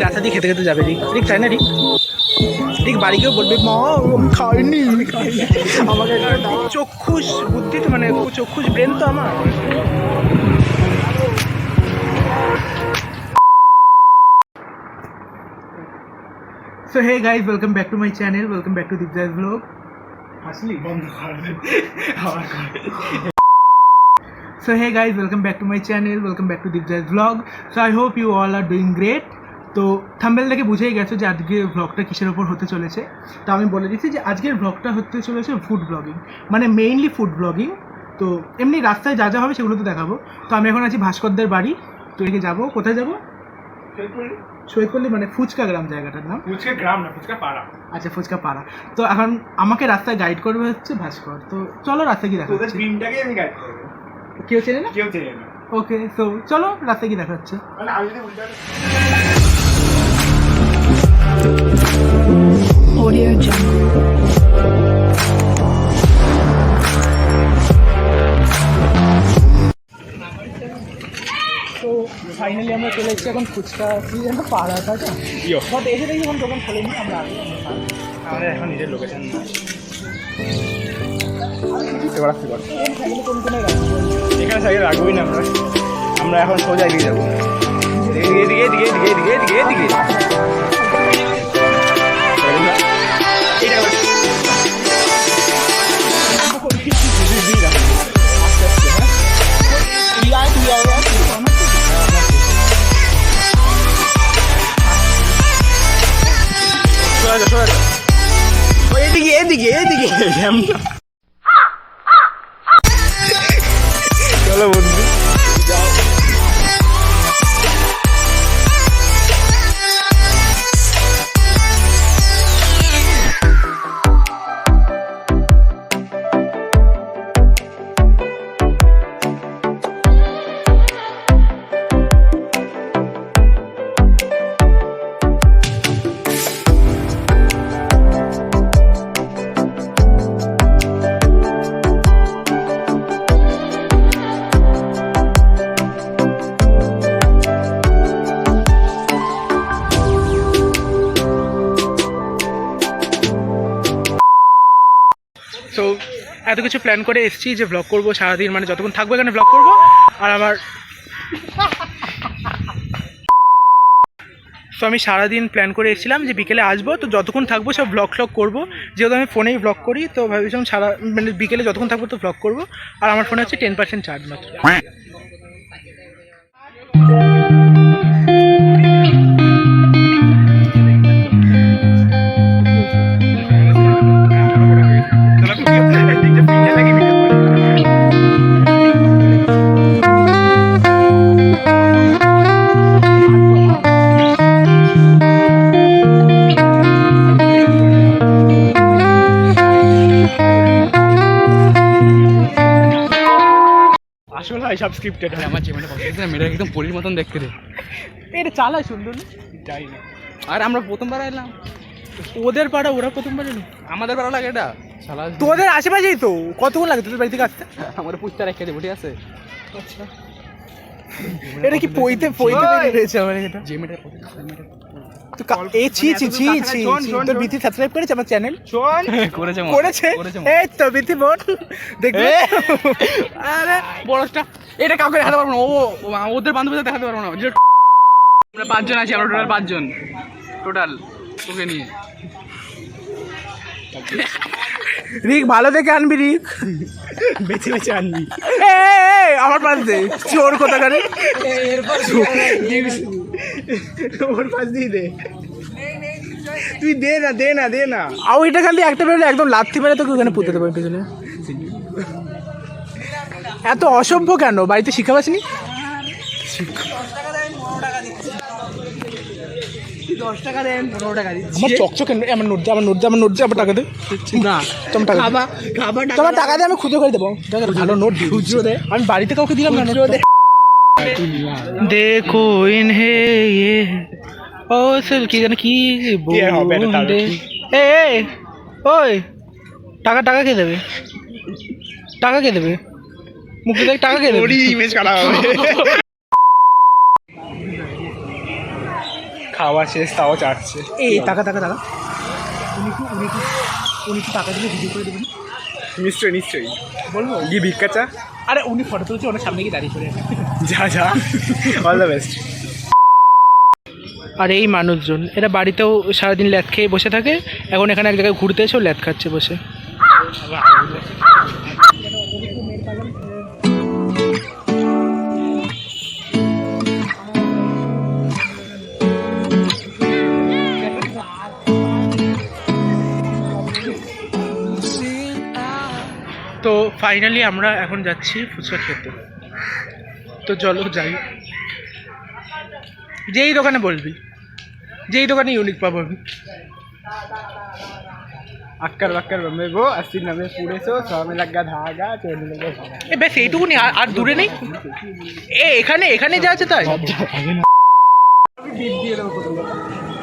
রাস্তা দিয়ে খেতে খেতে যাবে রিক রিক চাই না রিক রিক বাড়ি গিয়েও বলবে মা আমি খাইনি আমাকে চক্ষুষ বুদ্ধি তো মানে চক্ষুষ ব্রেন তো আমার। So hey guys, welcome back to my channel, welcome back to Deepjay'z vlog. Asli bond kar de. So hey guys, welcome back to my channel, welcome back to Deepjay'z vlog. So I hope you all are doing great. তো thumbnail দেখে বুঝেই গেছো যে আজকে ব্লগটা কিসের ওপর হতে চলেছে। তো আমি বলে দিচ্ছি যে আজকের ব্লগটা হতে চলেছে ফুড ব্লগিং, মানে মেইনলি ফুড ব্লগিং। তো এমনি রাস্তায় যা যা হবে সেগুলো তো দেখাবো। তো আমি এখন আছি ভাস্করদের বাড়ি, তো এদিকে যাবো। কোথায় যাবো? সৈয়দপল্লী, মানে ফুচকা গ্রাম জায়গাটার নাম। ফুচকা গ্রাম না, ফুচকা পাড়া। আচ্ছা, ফুচকা পাড়া। তো এখন আমাকে রাস্তায় গাইড করবে হচ্ছে ভাস্কর। তো চলো রাস্তায় কি দেখা হচ্ছে। টিমটাকে আমি গাইড করব। কেউ চেনে না? কেউ চেনে না। ওকে, তো চলো রাস্তায় কি দেখা হচ্ছে। মানে আমি যদি বলতে Audio Jungle. তো ফাইনালি আমরা চলে এসেছি এখন ফুচকা পাড়া, তাই তো? বাট এসে দেখি এখন দোকান খোলেনি, আমরা আমাদের এখন নিজের লোকেশন এখানে সাইডে রাখবোই না আমরা। আমরা এখন সোজা এগিয়ে যাবো, এদিকে এদিকে এদিকে এদিকে এদিকে এদিকে এদিকে। এদিকে এদিকে এদিকে চলো বন্ধু যাও। তো এত কিছু প্ল্যান করে এসেছি যে ব্লগ করবো সারাদিন, মানে যতক্ষণ থাকবো এখানে ব্লগ করবো। আর আমার তো আমি সারাদিন প্ল্যান করে এসেছিলাম যে বিকেলে আসবো, তো যতক্ষণ থাকবো সব ব্লগ করবো। যেহেতু আমি ফোনেই ব্লগ করি, তো ভাবছিলাম মানে বিকেলে যতক্ষণ থাকবো তো ব্লগ করবো। আর আমার ফোনে হচ্ছে 10% চার্জ মাত্র। আসলে সব স্ক্রিপ্টেড। আমার জীবনে মেয়েটা একদম পরীর মতন দেখতে রে। এটা চালায় সুন্দর না? যাই না। আর আমরা প্রথমবার এলাম ওদের পাড়া, ওরা প্রথমবার এলো। আমাদের ভালো লাগে এটা শালা। তোদের আশেপাশেই তো, কতক্ষণ লাগে তোদের বাড়ি থেকে আসতে? আমার পুচটা রেখে দেবো, ঠিক আছে? আচ্ছা, এটা কি পইতে পইতে রয়েছে আমার এটা? যে মেয়েটা তো এ ছি ছি ছি ছি, তোর বিথি সাবস্ক্রাইব করেছে আমার চ্যানেল? করেছে করেছে। এই তো বিথি বোন দেখবে। আরে বড়টা এটা কাউকে দেখাতে পারবো না, ও ওদের বান্ধবীদের দেখাতে পারবো না। আমরা 5 জন আছি, আমরা টোটাল 5 জন টোটাল তোকে নিয়ে। রিক ভালো দেখে আনবি, রিক বেছে বেছে আনবি। আমার পাশ দে চোর কোথাকারে, ওর পাশ দিয়ে দে, তুই দে না দে না দে না। আর ওইটা খালি একটা বেরোলে একদম লাথি মেরে তোকে ওখানে পুঁতে দেবো পেছনে। এত অসভ্য কেন? বাড়িতে শিক্ষা পাসনি? 10 টাকা দেন, 15 টাকা দিচ্ছি। আমার চকচকে আমার নোট দে, আমার নোট দে, আমার নোট দে, আবার টাকা দে না। তোমার টাকা দে, আমি খুঁজে করে দেবো। ভালো নোট দিই, খুচরো দে। আমি বাড়িতে কাউকে দিলাম না। দেখো ইনহে ये ও সেল কি জানি কি বলবে। এই ওই টাকা টাকা কে দেবে? টাকা কে দেবে? মুখে দেখ, টাকা কে দেবে? ওরই ইমেজ কাটা হবে। খাওয়া শেষ তাও চাটছে। এই টাকা উনি কি টাকা দিলে ভিডিও করে দেবেন? নিশ্চয়ই বলবো গিয়ে ভিক্ষা চা। আরে উনি ফটো তুলছে, ওনার সামনে গিয়ে দাঁড়িয়ে করে যা অল দ্য বেস্ট। আর এই মানুষজন এরা বাড়িতেও সারাদিন ল্যাদ খেয়ে বসে থাকে, এখন এখানে এক জায়গায় ঘুরতে এসেও ল্যাদ খাচ্ছে বসে। তো ফাইনালি আমরা এখন যাচ্ছি ফুচকা খেতে। তো চলো যাই। যেই দোকানে বলবি, যেই দোকানে ইউনিক পাবো আমি। আক্কার বাক্কার বম্বে গো अस्सी 90 पूरे 100 में लगा धागा चोरी लगे। এ ব্যাস এইটুকুনি, আর দূরে নেই। এখানে যা আছে তাই। আমি বিল দিয়ে দেবো প্রথম কথা।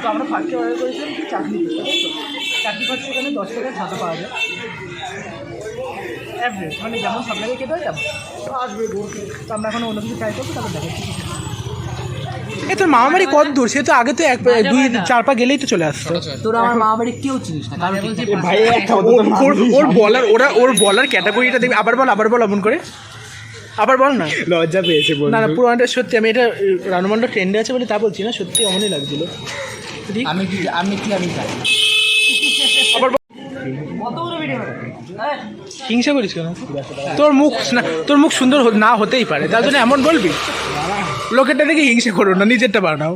তো আমরা ফার্স্টে অর্ডার করেছিলাম কি চাটনি খাচ্ছে, এখানে 10 টাকার ছাতা পাওয়া যায়। অ্যাভারেজ মানে যেমন সব জায়গায় খেতে হয় তেমন। তো আসবে তো আমরা এখন অন্য কিছু ট্রাই করবো, তারপর দেখাচ্ছি। এ তোর মামা বাড়ি কত দূর? সে তো আগে তো 2-4 পা গেলেই তো চলে আসতো। তোরা আমার মামা বাড়ি কেউ চিনিস না, কারণ ভাই ওর বলার ক্যাটাগরিটা দেখবি। আবার বল অমন করে, আবার বল না। লজ্জা পেয়েছে বল। না পুরোটা সত্যি, আমি এটা রানুমান্ড ট্রেন্ডে আছে বলে তা বলছি না, সত্যি অমনই লাগছিল। আমি চাই আবার হিংসা করিস কেন? তোর মুখ সুন্দর না হতেই পারে, তার জন্য এমন বলবি? লোকেরটা দেখে হিংসা করো না, নিজেরটা বানাও।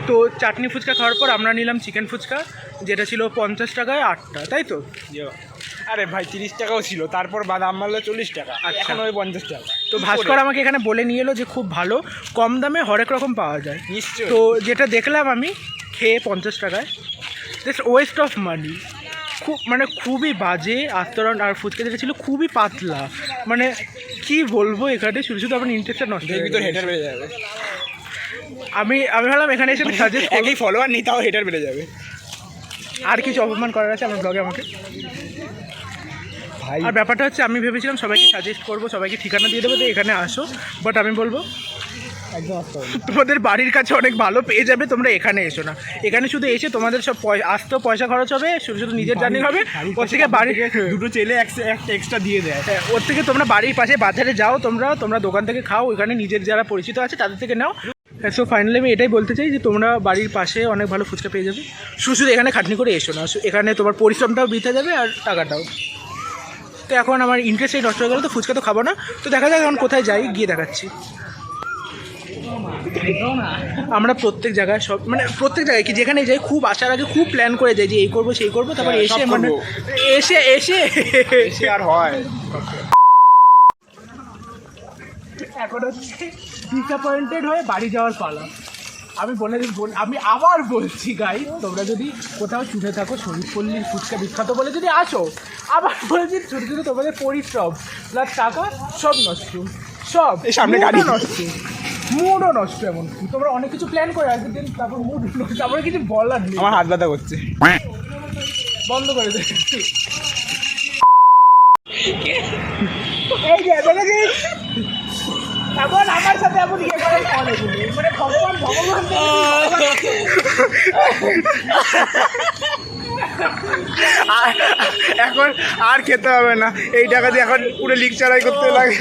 তো চাটনি ফুচকা খাওয়ার পর আমরা নিলাম চিকেন ফুচকা, যেটা ছিল 50 টাকায় 8টা, তাই তো? আরে ভাই 30 টাকাও ছিল, তারপর বাদাম মারলো 40 টাকা, এখন ওই 50 টাকা। তো ভাস্কর আমাকে এখানে বলে নিয়ে এলো যে খুব ভালো কম দামে হরেক রকম পাওয়া যায়। নিশ্চয়ই। তো যেটা দেখলাম আমি খেয়ে 50 টাকায়, জাস্ট ওয়েস্ট অফ মানি। খুবই বাজে আস্তরণ। আর ফুচকা যেটা ছিল খুবই পাতলা, মানে কি বলবো, এখানে শুধু আমার ইন্টারেস্টটা নষ্ট হয়ে ভিতর হেটার বেড়ে যাবে। আমি ভাবলাম এখানে এসে সাজেস্ট একই ফলোয়ার নি, তাও হেটার বেড়ে যাবে। আর কিছু অপমান করার আছে আমার ব্লগে আমাকে। ভাই আর ব্যাপারটা হচ্ছে আমি ভেবেছিলাম সবাইকে সাজেস্ট করবো, সবাইকে ঠিকানা দিয়ে দেবো যে এখানে আসো, বাট আমি বলবো তোমাদের বাড়ির কাছে অনেক ভালো পেয়ে যাবে, তোমরা এখানে এসো না। এখানে শুধু এসে তোমাদের সব আসতেও পয়সা খরচ হবে, শুধু নিজের জার্নি হবে। ওর থেকে বাড়ির দুটো চেলে একটা এক্সট্রা দিয়ে দেয়। ওর থেকে তোমরা বাড়ির পাশে বাজারে যাও, তোমরা দোকান থেকে খাও, ওইখানে নিজের যারা পরিচিত আছে তাদের থেকে নাও। সো ফাইনালি আমি এটাই বলতে চাই যে তোমরা বাড়ির পাশে অনেক ভালো ফুচকা পেয়ে যাবে, শুধু এখানে খাটনি করে এসো না। এখানে তোমার পরিশ্রমটাও বৃথা যাবে আর টাকাটাও। তো এখন আমার ইন্টারেস্টই নষ্ট হয়ে গেলো, তো ফুচকা তো খাবো না। তো দেখা যাক এখন কোথায় যাই, গিয়ে দেখাচ্ছি। আমরা প্রত্যেক জায়গায় প্রত্যেক জায়গায় কি যেখানে যাই খুব আসার আগে খুব প্ল্যান করে যাই যে এই করবো সেই করবো, তারপর এসে আর হয়। এখন হচ্ছে ডিসঅ্যাপয়েন্টেড হয়ে বাড়ি যাওয়ার পালা। আমি আবার বলছি গাই, তোমরা যদি কোথাও শুনে থাকো শহীদপল্লীর ফুচকা বিখ্যাত বলে যদি আসো, আবার বলেছি ছোটো ছোটো তোমাদের পরিশ্রম প্লাস টাকা সব নষ্ট, সব সামনে গাড়ি নষ্ট, মুডও নষ্ট। এমন তোমরা অনেক কিছু প্ল্যান করে আসবে, তারপর মুড নষ্ট, তারপরে কিছু বলার নেই। আমার হাত ব্যথা করছে, বন্ধ করে দে। এই যে এখন আমার সাথে এমন ইয়ে করে মানে ভগবান এখন আর খেতে হবে না, এই টাকা দিয়ে এখন পুরো লিক চড়াই করতে লাগে।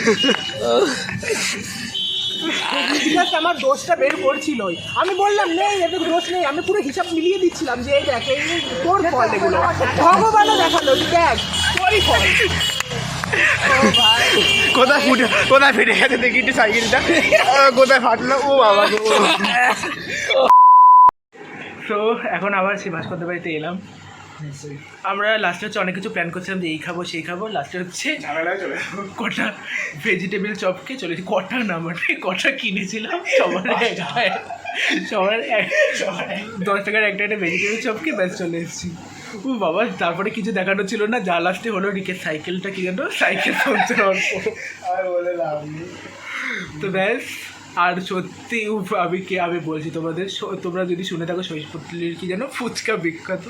আমার দোষটা বের করছিলই, আমি বললাম নেই এত দোষ নেই, আমি পুরো হিসাব মিলিয়ে দিচ্ছিলাম যে এই দেখ এই তোর ফল, এগুলো ভগবানও দেখালো দেখ তোরই ফল। কোথায় ফেটে গেছে দেখি একটু সাইকেলটা, কোথায় ফাটলো, ও বাবা। তো এখন আবার সেই ভাস্করদের বাড়িতে এলাম। আমরা লাস্টে হচ্ছে অনেক কিছু প্ল্যান করছিলাম যে এই খাবো সেই খাবো, লাস্টে হচ্ছে কটা ভেজিটেবল চপকে চলেছি, কটা না মানে কটা কিনেছিলাম সবার 10 টাকার একটা ভেজিটেবল চপকে ব্যাস চলে এসেছি। ও বাবা, তারপরে কিছু দেখানো ছিল না, যা লাস্টে হলো রিকের সাইকেলটা কি জানো, সাইকেল পৌঁছে অল্প তো ব্যাস। আর সত্যি আমি বলছি তোমাদের, তোমরা যদি শুনে থাকো শহীদপল্লীর কি জানো ফুচকা বিখ্যাত,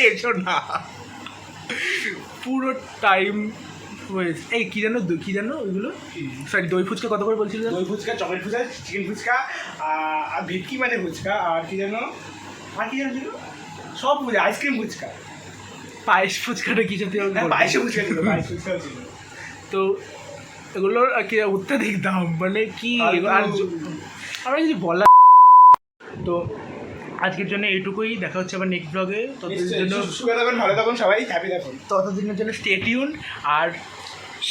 এসো না। পুরো টাইম এই কি জানো ওইগুলো সরি দই ফুচকা কত করে বলছিল দই ফুচকা, চকলেট ফুচকা, চিকেন ফুচকা, আর ভেটকি মানে ফুচকা, আর কি জানো ছিল সব ফুচকা, আইসক্রিম ফুচকা, পায়েস ফুচকাটা কি সত্যি পায়েসে ফুচকা ছিল, পায়েস ফুচকাও ছিল। তো এগুলোর আর কি অত্যাধিক দাম মানে কি আর আমরা কিছু বলা। তো আজকের জন্য এইটুকুই, দেখা হচ্ছে আবার নেক্সট ব্লগে। ততদিনের জন্য সুখে থাকুন, ভালো থাকুন, সবাই হ্যাপি থাকুন। ততদিনের জন্য স্টে টিউন, আর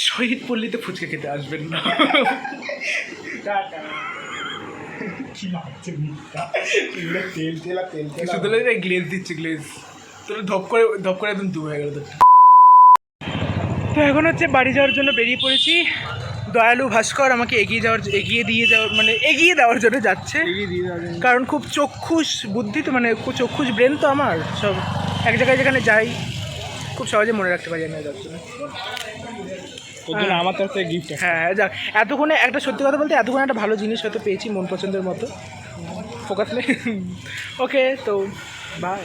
শহীদ পল্লীতে ফুচকা খেতে আসবেন না। কি লাগছে তেল তেল আর তেল তেল, শুধু গ্লেজ দিচ্ছে, গ্লেজ তোর ধপ করে একদম দু হয়ে গেল। তো এখন হচ্ছে বাড়ি যাওয়ার জন্য বেরিয়ে পড়েছি। দয়ালু ভাস্কর আমাকে এগিয়ে দেওয়ার জন্য যাচ্ছে, কারণ খুব চক্ষুষ বুদ্ধি তো, মানে খুব চক্ষুষ ব্রেন তো আমার, সব এক জায়গায় যেখানে যাই খুব সহজে মনে রাখতে পারি আমি যার জন্য। আমার তরফ থেকে গিফট। হ্যাঁ যাক, এতক্ষণে একটা সত্যি কথা বলতে এতক্ষণে একটা ভালো জিনিস হয়তো পেয়েছি মন পছন্দের মতো, ফোকাসলে। ওকে, তো বাই।